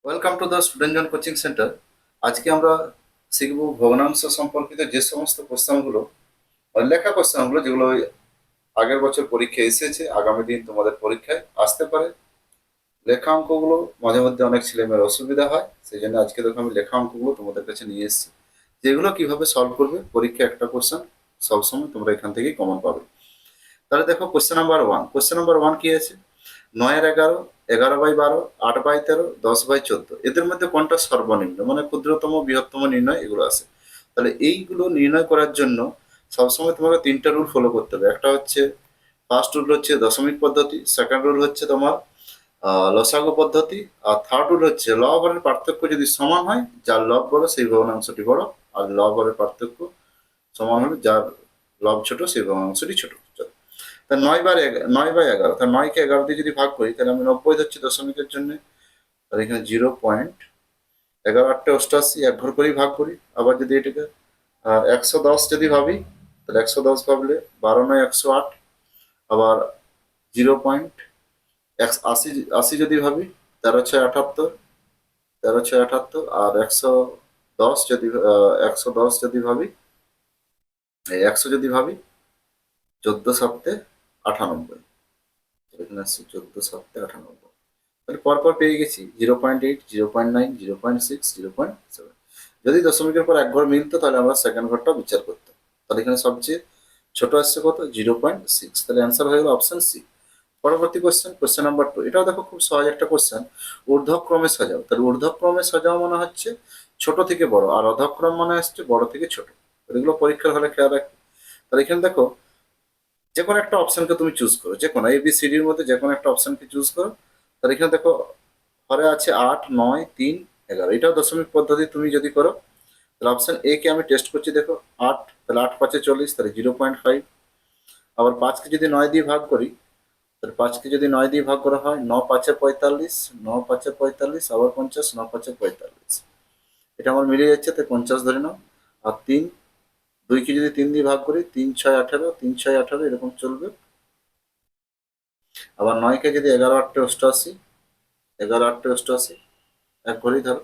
Welcome to the স্টুডেন্টজন coaching centre. আজকে আমরা শিখব ভগ্নাংশ সম্পর্কিত যে সমস্ত কোশ্চেনগুলো লেখা কোশ্চেনগুলো যেগুলো ওই আগের বছর পরীক্ষায় এসেছে, আগামী দিন তোমাদের পরীক্ষায় আসতে পারে। লেখা অঙ্কগুলো মাঝে মধ্যে অনেক ছেলেমেয়ের অসুবিধা হয়, সেই জন্য আজকে দেখো আমি লেখা অঙ্কগুলো তোমাদের কাছে নিয়ে এসেছি, যেগুলো কিভাবে সলভ করবে। পরীক্ষা একটা কোশ্চেন সবসময় তোমরা এখান থেকেই কমন পাবে। তাহলে দেখো কোশ্চেন নাম্বার ওয়ান কি আছে? 9 আর 11, 11/12, 8/13, 10/14, এদের মধ্যে কোনটা সর্বনিম্ন, মানে ক্ষুদ্রতম বৃহত্তম নির্ণয় এগুলো আছে। তাহলে এইগুলো নির্ণয় করার জন্য সবসময় তোমাকে তিনটা রুল ফলো করতে হবে। একটা হচ্ছে, ফার্স্ট রুল হচ্ছে দশমিক পদ্ধতি, সেকেন্ড রুল হচ্ছে তোমার লসাগু পদ্ধতি, আর থার্ড রুল হচ্ছে লব হরের পার্থক্য যদি সমান হয়, যার লব বড় সেই ভগ্নাংশটি বড়, আর লব হরের পার্থক্য সমান হলে যার লব ছোট সেই ভগ্নাংশটি ছোট। তা 9/11, তা 9কে 11 দিয়ে যদি ভাগ করি তাহলে আমি 90 ধরছি দশমিকের জন্য। তাহলে এখানে 0.11 8 88 এক ঘর করেই ভাগ করি। আবার যদি এটাকে 110 যদি ভাবি, তাহলে 110 ভাবলে 12 9 108। আবার 0.80 80 যদি ভাবি, 13 6 78, 13 6 78। আর 110 যদি 110 যদি ভাবি, 100 যদি ভাবি, 14 7 98। এখানে আসছে 14 7 98। তাহলে পরপর পেয়ে গেছি 0.8, 0.9, 0.6, 0.7। যদি দশমিকের পর এক ঘর মিলতো তাহলে আমরা সেকেন্ড ঘরটা বিচার করতাম। তাহলে এখানে সবচেয়ে ছোট আসছে কত? 0.6। তাহলে অ্যান্সার হয়ে গেল অপশন সি। পরবর্তী কোশ্চেন নাম্বার 2, এটাও দেখো খুব সহজ একটা কোশ্চেন। ঊর্ধ্বক্রমে সাজাও। তাহলে ঊর্ধ্বক্রমে সাজাও মানে হচ্ছে ছোট থেকে বড়, আর অধক্রম মানে হচ্ছে বড় থেকে ছোট। এগুলো পরীক্ষার হলে খেয়াল রাখবে। তাহলে এখানে দেখো, যে কোনো একটা অপশনকে তুমি চুজ করো, যে কোনো ABCDর মধ্যে যে কোনো একটা অপশনকে চুজ করো। তাহলে এখানে দেখো ঘরে আছে 8 9 3 11, এটাও দশমিক পদ্ধতি তুমি যদি করো। তাহলে অপশন এ কে আমি টেস্ট করছি, দেখো 8, তাহলে 8 5 40, তাহলে 0.5। আবার 5কে যদি 9 দিয়ে ভাগ করি, তাহলে 5কে যদি 9 দিয়ে ভাগ করা হয়, 9 5 45, 9 5 45, আবার 50, 9 5 45, এটা আমার মিলে যাচ্ছে, তাই 50 ধরে নাও। আর 3, 2কে যদি 3 দিয়ে ভাগ করি, 3 6 18, 3 6 18, এরকম চলবে। আবার 9কে যদি 11 8 88, 11 8 88 এক ঘরেই ধরো।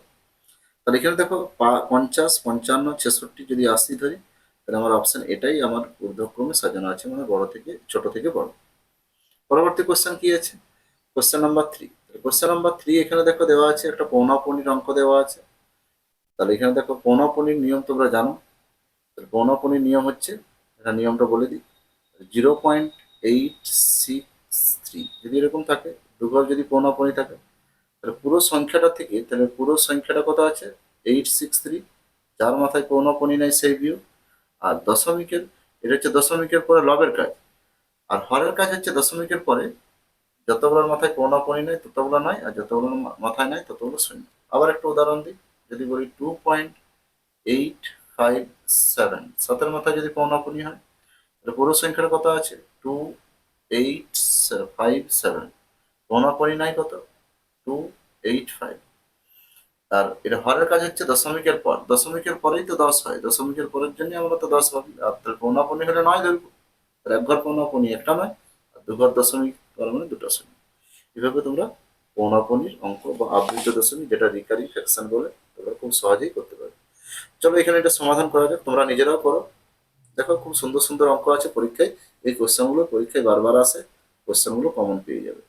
তাহলে এখানে দেখো 50 55 66 যদি 80 ধরি, তাহলে আমার অপশন এটাই আমার ঊর্ধ্বক্রমে সাজানো আছে, মানে বড় থেকে ছোট থেকে বড়। পরবর্তী কোশ্চেন কি আছে? Question number 3। কোশ্চেন নাম্বার 3 এখানে দেখো দেওয়া আছে একটা পৌনাপনির অঙ্ক দেওয়া আছে। তাহলে এখানে দেখো পৌনাপনির নিয়ম তোমরা জানো। তাহলে পৌনাপনির নিয়ম হচ্ছে, এটা নিয়মটা বলে দিই। 0.863 যদি এরকম থাকে, দুঘর যদি পৌনাপনি থাকে, তাহলে পুরো সংখ্যাটা থেকে, তাহলে পুরো সংখ্যাটা কত আছে? 863। যার মাথায় পৌনঃপুনি নাই সেই বিয়োগ। আর দশমিকের, এটা হচ্ছে দশমিকের পরে লবের কাজ। আর হরের কাজ হচ্ছে দশমিকের পরে যতগুলোর মাথায় পৌনঃপুনি নাই ততগুলো নয়, আর যতগুলো মাথায় নাই ততগুলো শূন্য। আবার একটা উদাহরণ দিই, যদি বলি 2.857, 7-এর মাথায় যদি পৌনঃপুনি হয়, তাহলে পুরো সংখ্যাটা কত আছে? 2857। পৌনঃপুনি নাই কত? 285। আর এটা হরের কাজ হচ্ছে দশমিকের পর, দশমিকের পরেই তো 10 হয়, দশমিকের পরের জন্য আমরা তো 10 ভাবি। আর তাহলে পৌনাপনি হলে 9 ধরবো। তাহলে এক ঘর পৌনাপনি একটা নয়, আর দু ঘর দশমিক তার মানে দুটো শূন্য। এভাবে তোমরা পৌনাপনির অঙ্ক বা আবৃত দশমিক, যেটা রিকারিং ফ্র্যাকশন বলে, তোমরা খুব সহজেই করতে পারবে। চলো এখানে এটা সমাধান করা যাক, তোমরা নিজেরাও করো। দেখো খুব সুন্দর সুন্দর অঙ্ক আছে পরীক্ষায়, এই কোশ্চেনগুলো পরীক্ষায় বারবার আসে, কোশ্চেনগুলো কমন পেয়ে যাবে।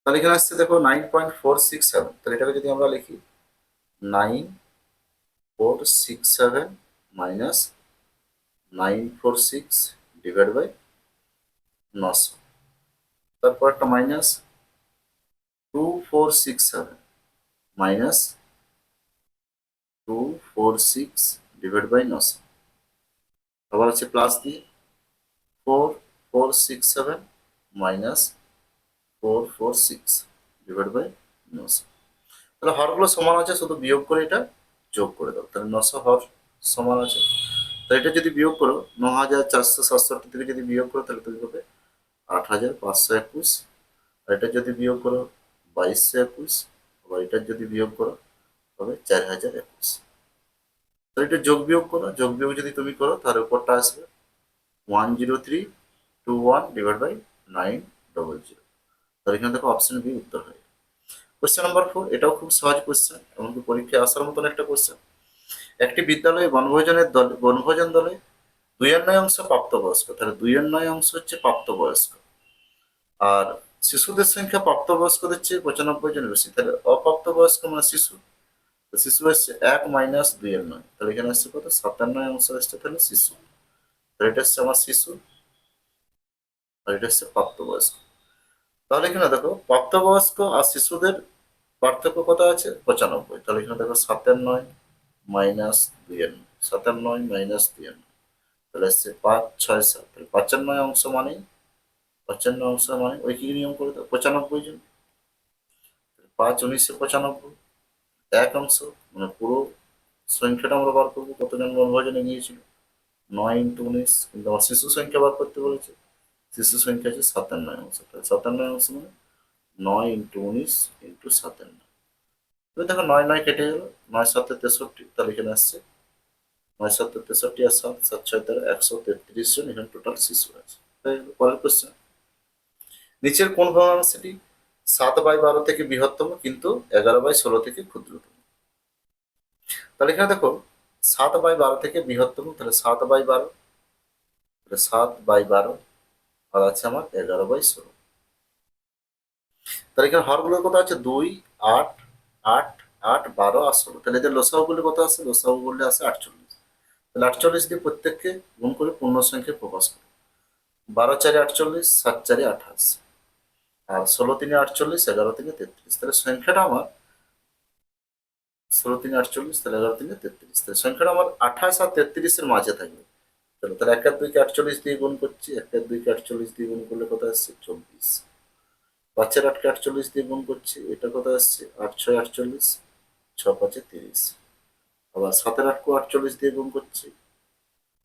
তাহলে এখানে আসছে দেখো 9.467, তাহলে এটাকে যদি আমরা লিখি 9.467 মাইনাস 946 ডিভাইড বাই 900। তারপর একটা মাইনাস 2467 মাইনাস 246 ডিভাইড বাই 900। আবার আছে প্লাস দিয়ে 4467 মাইনাস 446 ডিভাইড বাই 900। তাহলে হরগুলো সমান আছে, শুধু বিয়োগ করে এটা যোগ করে দাও। তাহলে 900 হর সমান আছে। তো এটা যদি বিয়োগ করো, 9467 থেকে যদি বিয়োগ করো, তাহলে তুমি পাবে 8521। আর এটা যদি বিয়োগ করো 2221। আবার এটার যদি বিয়োগ করো তবে 4021। তো এটা যোগ বিয়োগ করো, যোগ বিয়োগ যদি তুমি করো তার উপরটা আসবে 10321 ডিভাইড বাই 900। তাহলে এখানে দেখো অপশন বি উত্তর হয়। কোশ্চেন নাম্বার 4, এটাও খুব সহজ কোশ্চেন, এমনকি পরীক্ষায় আসার মতন একটা কোশ্চেন। একটি বিদ্যালয়ে বনভোজন দলে 2/9 প্রাপ্তবয়স্ক, তাহলে 2/9 হচ্ছে প্রাপ্তবয়স্ক, আর শিশুদের সংখ্যা প্রাপ্তবয়স্কদের চেয়ে 95 জন বেশি, তাহলে অপ্রাপ্তবয়স্ক মানে শিশু। তো শিশু আসছে 1 - 2/9, তাহলে এখানে আসছে কত, 97 আসছে, তাহলে শিশু। তাহলে এটা হচ্ছে আমার শিশু, আর এটা হচ্ছে প্রাপ্তবয়স্ক। তাহলে এখানে দেখো প্রাপ্তবয়স্ক আর শিশুদের পার্থক্য কত আছে, 95, তাহলে এখানে দেখো 97 - 2/9, 97 - 2/9, তাহলে আসছে 5, 6, 7, তাহলে 95 মানে, 95 মানে ওই কি নিয়ম করে দাও, 95 জন, 5 - 19 = 95, এক অংশ, মানে পুরো সংখ্যাটা আমরা বার করবো কতজন বনভোজনে গিয়েছিল, 9 × 19, কিন্তু আমার শিশু সংখ্যা বার করতে বলেছে, শিশু সংখ্যা আছে 97, তাহলে 97 মানে 9 × 19 × 97। তুমি দেখো 9 9 কেটে গেল, 9 7 63, তাহলে এখানে আসছে 9 7 63 আর 7 7 6 133 জন এখানে টোটাল শিশু আছে। পরের কোশ্চেন, নিচের কোন ভগ্নাংশটি 7/12 থেকে বৃহত্তম কিন্তু 11/16 থেকে ক্ষুদ্রতম? তাহলে এখানে দেখো 7/12 থেকে বৃহত্তম, তাহলে 7/12, তাহলে 7/12, আর আছে আমার 11/16। তাহলে এখানে হরগুলোর কত আছে, 2, 8, 8, 8, 12 আর 16, তাহলে এদের লসাগু করলে কত আছে, লসাগু করলে আছে 48, তাহলে 48 দিয়ে প্রত্যেককে গুণ করে পূর্ণ সংখ্যায় প্রকাশ করে, 12 × 4 = 48, 7 × 4 = 28, আর 16 × 3 = 48, 11 × 3 = 33, তাহলে সংখ্যাটা আমার 16 × 3 = 48, তাহলে 11 × 3 = 33, তাহলে সংখ্যাটা আমার 28 আর 33-এর মাঝে থাকবে। চলো তাহলে 1 আর 2-কে 48 দিয়ে গুণ করছি, 1 আর 2-কে 48 দিয়ে গুণ করলে কত আসছে, 24, 5 আর 8-কে 48 দিয়ে গুণ করছি, এটা কত আসছে, 8 × 6 = 48, 6 × 5 = 30, আবার 7 আর 8-কেও 48 দিয়ে গুণ করছি,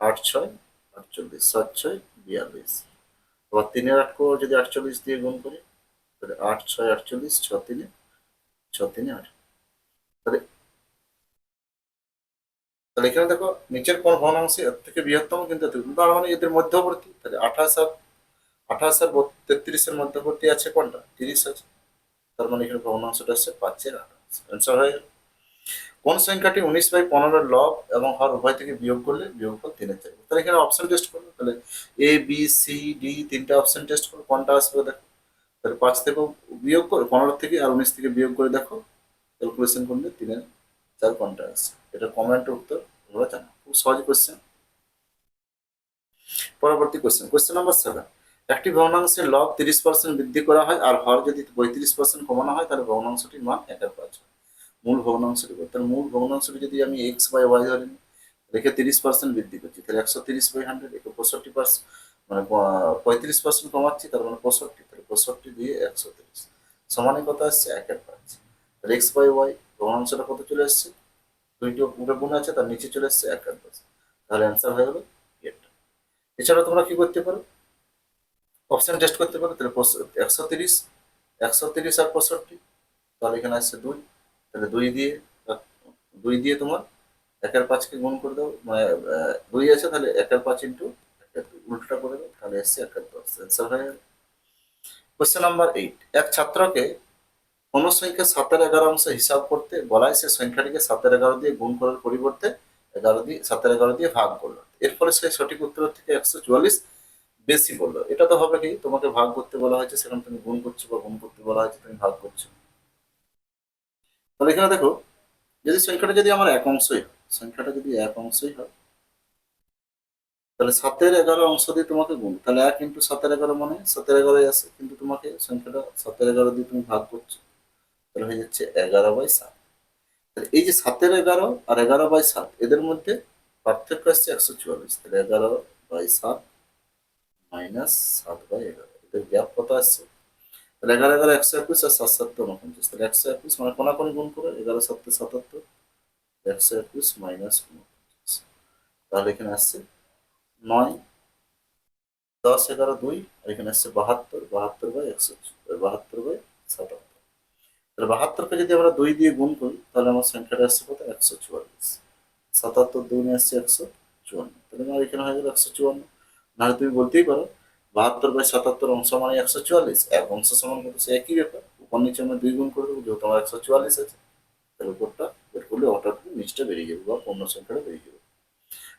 8 × 6 = 48, 7 × 6 = 42, আবার 3 আর 8-কেও যদি 48 দিয়ে গুণ করি, তাহলে 8 × 6 = 48, 6 × 3 = 6 × 3 = 8। তাহলে তাহলে এখানে দেখো নিচের কোন ভগ্নাংশ এর থেকে বৃহত্তম কিন্তু এর থেকে, তার মানে এদের মধ্যবর্তী, তাহলে 28 আর 33-এর মধ্যবর্তী আছে কোনটা, 30 আছে, তার মানে এখানে ভগ্নাংশটা হচ্ছে 5/28, অ্যান্সার হয়ে গেল। কোন সংখ্যাটি 19/15 লব এবং হর উভয় থেকে বিয়োগ করলে বিয়োগফল 3-এর চাইবে? তাহলে এখানে অপশন টেস্ট করবো, তাহলে A B C D তিনটা অপশন টেস্ট করবো, কোনটা আসবে দেখো, তাহলে 5 থেকেও বিয়োগ করে, 15 থেকে আর 19 থেকে বিয়োগ করে দেখো, ক্যালকুলেশন করলে 3-এর 4 কোনটা আসছে, এটা কমেন্টের উত্তর তোমরা জানো, খুব সহজ কোশ্চেন। পরবর্তী কোশ্চেন, কোশ্চেন নাম্বার 7, একটি ভগ্নাংশের লব 30% বৃদ্ধি করা হয় আর হর যদি 35% কমানো হয়, তাহলে ভগ্নাংশটির মান 1/5 হয়। মূল ভগ্নাংশটি, তাহলে মূল ভগ্নাংশটি যদি আমি x/y ধরে নিই, রেখে 30% বৃদ্ধি করছি, তাহলে 130/100, একে 65%, মানে 35% কমাচ্ছি, তার মানে 65, তাহলে 65 দিয়ে 130 সমানে কত আসছে, 1/5, তাহলে x/y ভগ্নাংশটা কত চলে আসছে, দুইটি উপরে গুণ আছে, তার নিচে চলে আসছে 1/5, তাহলে অ্যান্সার হয়ে গেল এটা। এছাড়া তোমরা কি করতে পারো, অপশন টেস্ট করতে পারো, তাহলে 130, 130 আর 65, তাহলে এখানে আসছে 2, তাহলে 2 দিয়ে তোমার 1/5-কে গুণ করে দাও, মানে 2 আছে, তাহলে 1/5 ইন্টু উল্টোটা করে দাও, তাহলে এসছে 1/10, অ্যান্সার হয়ে গেল। কোশ্চেন নাম্বার 8, এক ছাত্রকে কোন সংখ্যা 7/11 হিসাব করতে বলায় সে সংখ্যাটিকে 7/11 দিয়ে গুণ করার পরিবর্তে 7/11 দিয়ে ভাগ করলো, এর ফলে সে সঠিক উত্তরের থেকে 144 বেশি বললো, এটা তো হবে কি, তোমাকে ভাগ করতে বলা হয়েছে, সেখানে তুমি গুণ করছো, বা গুণ করতে বলা হয়েছে তুমি ভাগ করছো। তাহলে এখানে দেখো, যদি সংখ্যাটা যদি আমার এক অংশই হয়, সংখ্যাটা যদি এক অংশই হয়, তাহলে 7/11 দিয়ে তোমাকে গুণ, তাহলে 1 × 7/11 মানে 7/11 আসে, কিন্তু তোমাকে সংখ্যাটা 7/11 দিয়ে তুমি ভাগ করছো, তাহলে হয়ে যাচ্ছে 11/7। তাহলে এই যে 7/11 আর 11/7 এদের মধ্যে পার্থক্য আসছে 144, তাহলে 11/7 মাইনাস 7/11, এদের গ্যাপ কত আসছে, তাহলে 11 11 121 আর 7 7 49, তাহলে 121 মানে কোনাকুনি গুণ করে 11 7 77, 121 মাইনাস 49, তাহলে এখানে আসছে 9 10 11 2, আর এখানে আসছে 72, 72/172, 72/77, তাহলে 72-কে যদি আমরা 2 দিয়ে গুণ করি, তাহলে আমার সংখ্যাটা আসছে কত, 144, 77 2 আসছে 154, তাহলে আমার এখানে হয়ে গেল 154। নাহলে তুমি বলতেই পারো 72/77 অংশ মানে 144, এক অংশ সমান কত, সে একই ব্যাপার, উপর নিচে আমরা 2 গুণ করে দেবো, যেহেতু আমার 144 আছে, তাহলে উপরটা বের করলে অটোমেটিক নিচটা বেরিয়ে যাবে বা পূর্ণ সংখ্যাটা বেরিয়ে যাবে।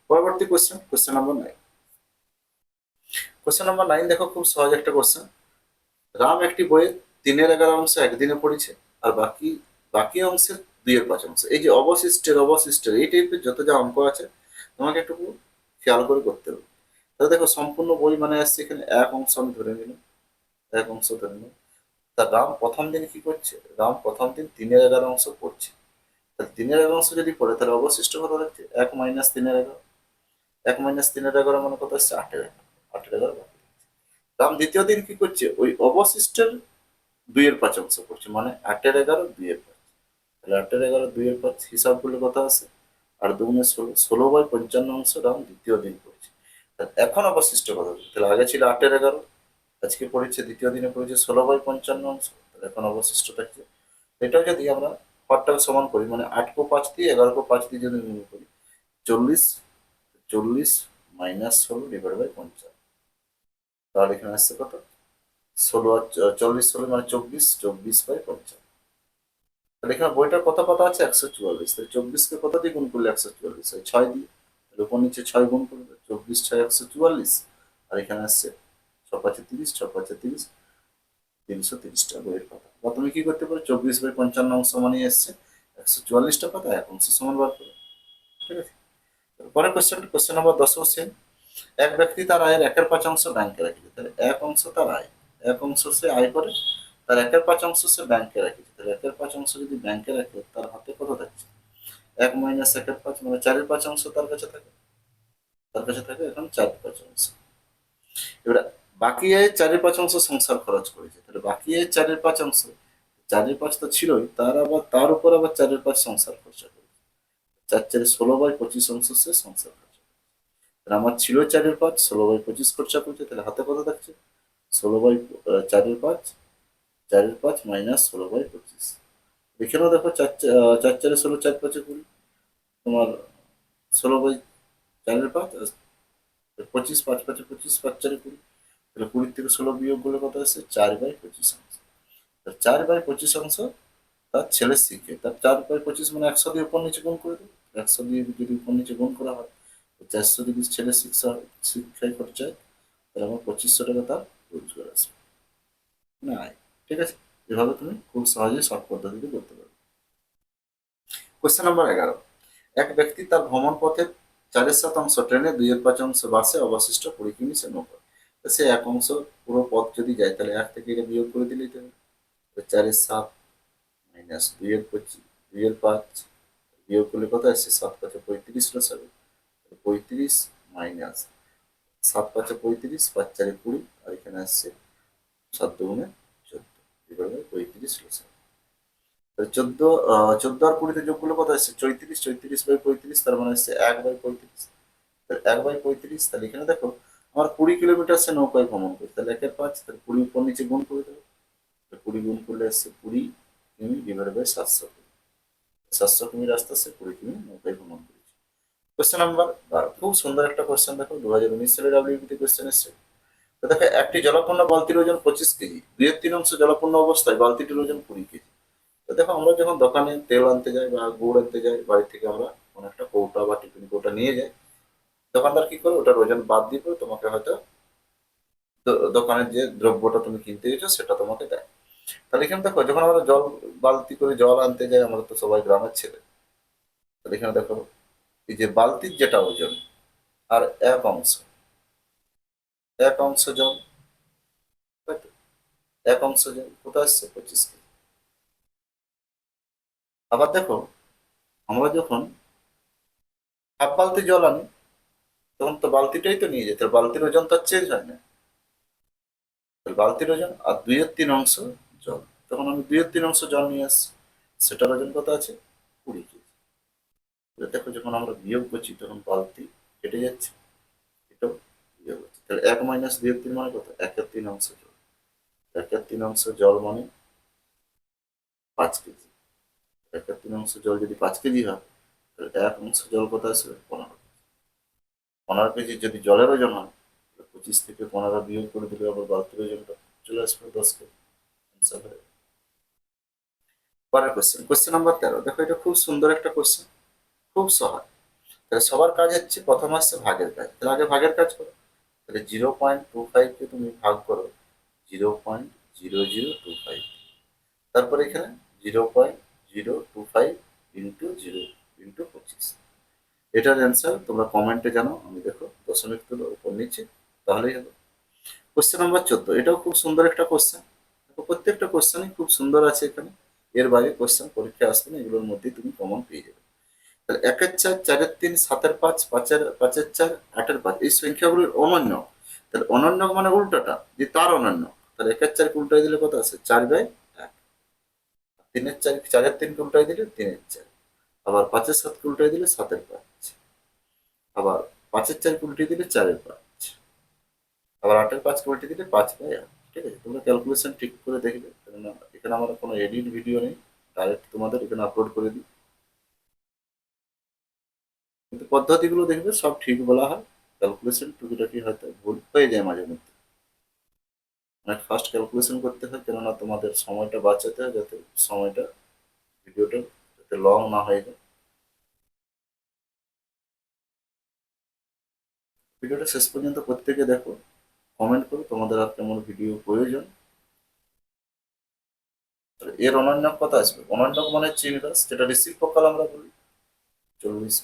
পরবর্তী কোশ্চেন নাম্বার 9। কোশ্চেন নাম্বার 9 দেখো, খুব সহজ একটা কোশ্চেন। রাম একটি বইয়ের 3/11 অংশ একদিনে পড়েছে, আর বাকি বাকি অংশের 2/5 অংশ। এই যে অবশিষ্টের এই টাইপের যত যা অঙ্ক আছে তোমাকে একটু খেয়াল করে করতে হবে। তাহলে দেখো, সম্পূর্ণ বই মানে আসছে এখানে এক অংশ আমি ধরে নিলাম, এক অংশ ধরে নিলাম। তা রাম প্রথম দিন কি করছে? রাম প্রথম দিন 3/11 অংশ পড়ছে। তাহলে 3/11 অংশ যদি পড়ে, তাহলে অবশিষ্ট কত থাকছে? 1 মাইনাস 3/11। 1 মাইনাস 3/11 মানে কত আসছে? 8/11। 8/11 বাকি। রাম দ্বিতীয় দিন কি করছে? ওই অবশিষ্টের 2/5 অংশ পড়ছে, মানে 8/11 2/5। তাহলে 8/11 2/5 হিসাব করলে কত আসে? 8 × 2 = 16। 16/55 অংশ রাম দ্বিতীয় দিন পড়ছে। এখন অবশিষ্ট কত? তাহলে আগে ছিল 8/11, আজকে পড়েছে দ্বিতীয় দিনে পড়েছে 16/55 অংশ। তাহলে এখন অবশিষ্ট থাকছে, এটাও যদি আমরা হরটাকে সমান করি, মানে 8 × 5 দিয়ে 11 × 5 দিয়ে যদি গুণ করি, 40। 40 মাইনাস 16/55। তাহলে এখানে আসছে কত? 16 আর 40 16 মানে 24, 24/55। তাহলে এখানে বইটার কত পাতা আছে? 144। তাহলে 24-কে কত দিয়ে গুণ করলে 144 হয়? 6 দিয়ে। তাহলে উপর নিচে 6 গুণ করবে, 24 6 144। আর এখানে আসছে 6 × 5 = 30, 6 × 5 = 30, 330টা বইয়ের পাতা। বা তুমি কি করতে পারো? 24/55 অংশ মানে এসছে 144টা পাতা, এক অংশ সমান বার করো। ঠিক আছে। পরের কোশ্চেন নাম্বার 10 হচ্ছে, এক ব্যক্তি তার আয়ের 1/5 অংশ ব্যাংকে রাখে। তাহলে এক অংশ তার আয়, এক অংশ সে আয় করে, তার 1/5 অংশ সে ব্যাংকে রাখে। তাহলে 1/5 অংশ যদি ব্যাংকে রাখে, তার হাতে কত থাকছে? 1 মাইনাস 1/5 মানে 4/5 অংশ তার কাছে থাকে। তার কাছে থাকে এখন 4/5 অংশ। এবার বাকি আয় 4/5 অংশ সংসার খরচ করেছে। তাহলে বাকি আয় 4/5 অংশ, 4/5 তো ছিলই, তার উপর আবার 4/5 সংসার খরচা করেছে। 4 × 4 = 16/25 অংশ সে সংসার খরচা। তাহলে আমার ছিল 4/5, 16/25 খরচা করছে। তাহলে হাতে কত থাকছে? 4/5, 4/5 মাইনাস 16/25। এখানেও দেখো 4 4 16, 4 5 20, তোমার 16/4/5, 25, 5 5 25, 5 4 20। তাহলে 20 থেকে 16 বিয়োগ করলে কত আসছে? 4/25 অংশ। 4/25 অংশ তার ছেলের শিক্ষা। তার 4/25 মানে 100 দিয়ে উপর নিচে গুণ করে দেবে। 100 দিয়ে যদি উপর নিচে গুণ করা হয়, 400 যদি ছেলের শিক্ষায় খরচায়, তাহলে আমার 2500 টাকা তার রোজগার আসবে না আয়। ঠিক আছে। এভাবে তুমি খুব সহজেই শর্ট পদ্ধতিতে করতে পারবে। Question number 11। এক ব্যক্তি তার ভ্রমণ পথে 4/7 অংশ ট্রেনে, 2/5 অংশ বাসে, অবশিষ্ট 20 কিমি সে নৌকা। সে এক অংশ পুরো পথ যদি যায়, তাহলে 1 থেকে এটা বিয়োগ করে দিলেই তো হবে। 4/7 মাইনাস 2/5 বিয়োগ করলে কত আসছে? 7 5 35 লস হবে। 35 মাইনাস 7 5 35, 5 4 20, আর এখানে আসছে 7 2 14, এভাবে 35 লস হবে। 14 14 আর 20 যোগ করলে কত আসছে? 34, 34/35, তার মানে আসছে 1/35। 1/35, তাহলে এখানে দেখো আমার 20 কিলোমিটার সে নৌকায় ভ্রমণ করে। তাহলে 1/5, তাহলে 20 উপর নিচে গুণ করে দেবো। 20 গুণ করলে আসছে 20 কিমি / 700 কিমি। 700 কিমি রাস্তা সে 20 কিমি নৌকায় ভ্রমণ করেছে। Question number 12। খুব সুন্দর একটা কোশ্চেন, দেখো 2019 সালে ডাব্লিউবিতে কোশ্চেন এসছে। তো দেখো, একটি জলপূর্ণ বালতির ওজন 25 কেজি। 2/3 অংশ জলপূর্ণ অবস্থায় বালতিটির ওজন 20 কেজি। তো দেখো, আমরা যখন দোকানে তেল আনতে যাই বা গুড় আনতে যাই, বাড়ি থেকে আমরা কোনো একটা কৌটা বা টিফিন কৌটা নিয়ে যাই, দোকানদার কি করে? ওটার ওজন বাদ দিয়ে তোমাকে হয়তো দোকানের যে দ্রব্যটা তুমি কিনতে গেছো সেটা তোমাকে দেয়। তাহলে এখানে দেখো, যখন আমরা বালতি করে জল আনতে যাই, আমরা তো সবাই গ্রামের ছেলে। তাহলে এখানে দেখো, এই যে বালতির যেটা ওজন আর এক অংশ জল, তাই তো? এক অংশ জল কোথায় আসছে? 25 কেজি। আবার দেখো, আমরা যখন হাফ বালতি জল আনি, তখন তো বালতিটাই তো নিয়ে যেতে হবে, বালতির ওজন তো চেঞ্জ হয় না। তাহলে বালতির ওজন আর 2/3 অংশ জল, তখন আমি 2/3 অংশ জল নিয়ে আসছি, সেটার ওজন কত আছে? 20 কেজি। দেখো, যখন আমরা বিয়োগ করছি তখন বালতি কেটে যাচ্ছে, এটাও বিয়োগ হচ্ছে। তাহলে 1 মাইনাস 2/3 মানে কত? 1/3 অংশ জল। 1/3 অংশ জল মানে 5 কেজি। 1/3 অংশ জল যদি 5 কেজি হয়, তাহলে 1 অংশ জল কত আসবে? 15 কেজি। 15 কেজি যদি জলের ওজন হয়, 25 থেকে 15 বিয়োগ করে দিলে আবার বালতির ওজনটা চলে আসবে 10 কেজি। পরের কোশ্চেন নাম্বার 13। দেখো এটা খুব সুন্দর একটা কোশ্চেন, খুব সহজ। তাহলে সবার কাজ হচ্ছে, প্রথম আসছে ভাগের কাজ। তাহলে আগে ভাগের কাজ করো। তাহলে 0.25কে তুমি ভাগ করো 0.0025, তারপরে এখানে 0.025 ইন্টু 0 ইন্টু 25। এটার অ্যান্সার তোমরা কমেন্টে জানো, আমি দেখো দশমিক তুলো উপর নিচে, তাহলেই হবে। Question number 14। এটাও খুব সুন্দর একটা কোশ্চেন। প্রত্যেকটা কোশ্চেনই খুব সুন্দর আছে এখানে, এর বাইরে কোশ্চেন পরীক্ষা আসবে না, এগুলোর মধ্যেই তুমি কমন পেয়ে যাবে। তাহলে 1-এর 4, 4-এর 3, 7-এর 5, 5-এর 4, 8-এর 5 এই সংখ্যাগুলির অনন্য। তাহলে অনন্য মানে উল্টাটা, যে তার অনন্য। তাহলে 1-এর 4 উল্টাই দিলে কত আছে? 4/1। 3-এর 4, 4-এর 3 উল্টাই দিলে 3-এর 4। আবার 5-এর 7 উল্টাই দিলে 7-এর 5। আবার 5-এর 4 উল্টে দিলে 4-এর 5। আবার 8-এর 5 উল্টে দিলে 5/8। ঠিক আছে, তোমরা ক্যালকুলেশন ঠিক করে দেখবে, কেননা এখানে আমার কোনো এডিট ভিডিও নেই, ডাইরেক্ট তোমাদের এখানে আপলোড করে দিই। কিন্তু পদ্ধতিগুলো দেখবে সব ঠিক বলা হয়, ক্যালকুলেশন টুকিটাকি হয়তো ভুল হয়ে যায় মাঝে মধ্যে। অনেক ফাস্ট ক্যালকুলেশন করতে হয়, কেননা তোমাদের সময়টা বাঁচাতে হয়, যাতে সময়টা ভিডিওটা যাতে লং না হয়ে যায়। ভিডিওটা শেষ পর্যন্ত প্রত্যেকে দেখো, কমেন্ট করো তোমাদের আর কেমন ভিডিও প্রয়োজন। এর অনন্যক কত আসবে? অনন্যক মানে হচ্ছে ইনভার্স, যেটা রেসিপ্রোকাল আমরা বলি। 40/30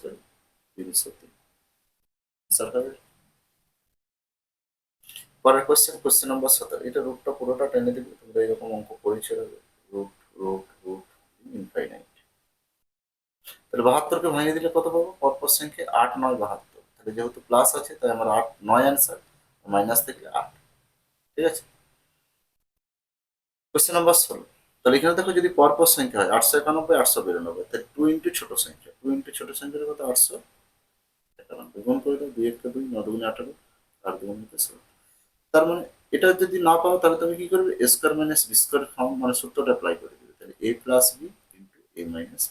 আনসার হবে। পরের কোশ্চেন নাম্বার 17। এটা রুটটা পুরোটা টেনে দিবে, তোমরা এরকম অঙ্ক পরিচয় হবে, রুট রুট রুট ইনফাইনাইট। তাহলে 72কে ভাঙিয়ে দিলে কত পাবো? পরপর সংখ্যা 8, 9, 72। তাহলে যেহেতু প্লাস আছে তাই আমার 8, 9 অ্যান্সার, মাইনাস থেকে 8। ঠিক আছে। Question number 16। তাহলে এখানে দেখো যদি পরপর সংখ্যা হয় 891, 892, তাহলে 2 ইন্টু ছোট সংখ্যা, 2 ইন্টু ছোট সংখ্যার কত? 891। গুণ করে দাও, 2 1 2, 9 2 18, আর 2 16। তার মানে এটা যদি না পাও তাহলে তুমি কি করবে? A square minus B square form মানে সূত্রটা অ্যাপ্লাই করে দিবে। তাহলে A plus B into A minus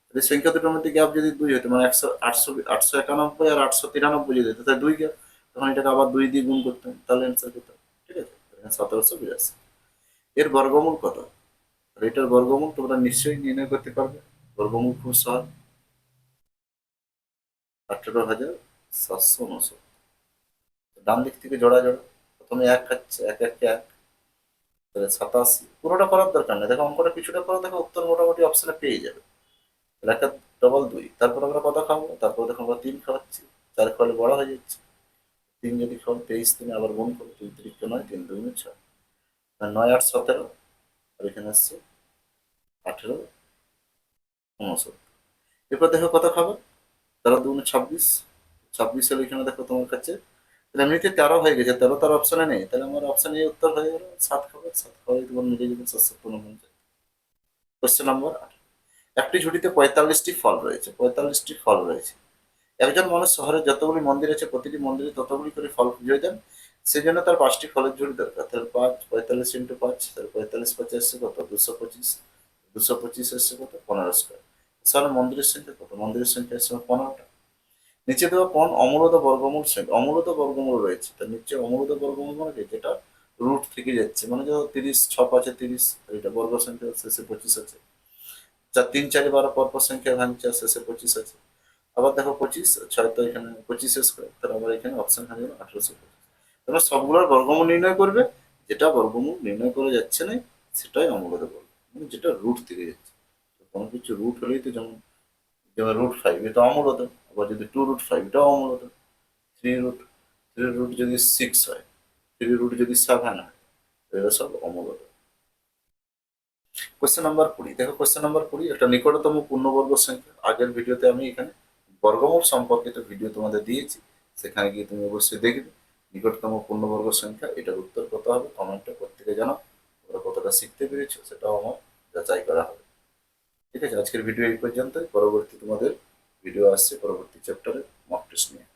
তাহলে সংখ্যা দুটোর মধ্যে গ্যাপ যদি 2 হতো, মানে 891 আর 893 যদি হতো, তাহলে 2 গ্যাপ, তখন এটাকে আবার 2 দিয়ে গুণ করতে হবে, তাহলে অ্যান্সার করতে হবে। ঠিক আছে, 1782। এর বর্গমূল কত? আর এটার বর্গমূল তোমরা নিশ্চয়ই নির্ণয় করতে পারবে। বর্গমূল খুব সহজ, 18,769। ডান দিক থেকে জোড়া জোড়া, প্রথমে 1 খাচ্ছে, 1 1 1, তাহলে 87। পুরোটা করার দরকার নেই, দেখো অঙ্কটা কিছুটা করো, দেখো উত্তর মোটামুটি অপশনে পেয়ে যাবে। তাহলে একটা ডবল 2, তারপর আমরা কত খাবো? তারপর দেখো আমরা 3 খাওয়াচ্ছি, 4 খাওয়ালে বড় হয়ে যাচ্ছে। 3 যদি খাও 23, 3 আবার গুণ করো, 2 3 9, 3 2 6, আর 9 8 17, আর এখানে আসছে 18 69। এরপর দেখো কত খাবো? তারা 2 26, 26 হলে এখানে দেখো তোমার কাছে, তাহলে এমনিতে 13 হয়ে গেছে, 13 তার অপশনে নেই, তাহলে আমার অপশন এ উত্তর হয়ে গেল 7 খাবো। 7 খাওয়াই তোমার মিলে যাবে 759। Question number 8। একটি ঝুড়িতে 45টি ফল রয়েছে, 45টি ফল রয়েছে। একজন মানুষ শহরে যতগুলি মন্দির আছে প্রতিটি মন্দিরে ততগুলি করে ফল পুজো দেন, সেজন্য তার 5টি ফলের ঝুড়ি দরকার। তাহলে 5 45 ইন্টু 5, তাহলে 45 5 এসছে কত? 225। 225 এসছে কত? 15 স্কোয়ার। তাহলে মন্দিরের সংখ্যা কত? মন্দিরের সংখ্যা এসছে 15টা। নিচে দেওয়া কোন অমূলত বর্গমূল সংখ্যা? অমূলত বর্গমূল রয়েছে, তার নিচে অমূলত বর্গমূল মানে কি? যেটা রুট থেকে যাচ্ছে, মানে ধরো 30, 6 5 30, এটা বর্গ সংখ্যা, শেষে 25 আছে। 4 3 4 12 পরপর সংখ্যা ভাঙছে, শেষে 25 আছে। আবার দেখো 25 6 তো এখানে 25 স্কোয়ার, তাহলে আবার এখানে অপশন হয়ে গেল 1825। তোমরা সবগুলোর বর্গমূল নির্ণয় করবে, যেটা বর্গমূল নির্ণয় করা যাচ্ছে না সেটাই অমূলত বর্গ, মানে যেটা রুট থেকে যাচ্ছে। কোনো কিছু রুট হলেই তো, যেমন যেমন √5 এটা অমূলত, আবার যদি 2√5 এটাও অমূলত। 3 রুট যদি 6 হয়, 3 রুট যদি 7 হয়, এগুলো সব অমূলত। Question number 20। দেখো কোশ্চেন নাম্বার 20 একটা নিকটতম পূর্ণবর্গ সংখ্যা। আগের ভিডিওতে আমি এখানে বর্গমূল সম্পর্কিত ভিডিও তোমাদের দিয়েছি, সেখানে গিয়ে তুমি অবশ্যই দেখবে নিকটতম পূর্ণবর্গ সংখ্যা। এটার উত্তর কত হবে কমেন্টে প্রত্যেকে জানাও। তোমরা কতটা শিখতে পেরেছো সেটাও আমার যাচাই করা হবে। ঠিক আছে, আজকের ভিডিও এই পর্যন্তই। পরবর্তী তোমাদের ভিডিও আসছে পরবর্তী চ্যাপ্টারে মক টেস্ট নিয়ে।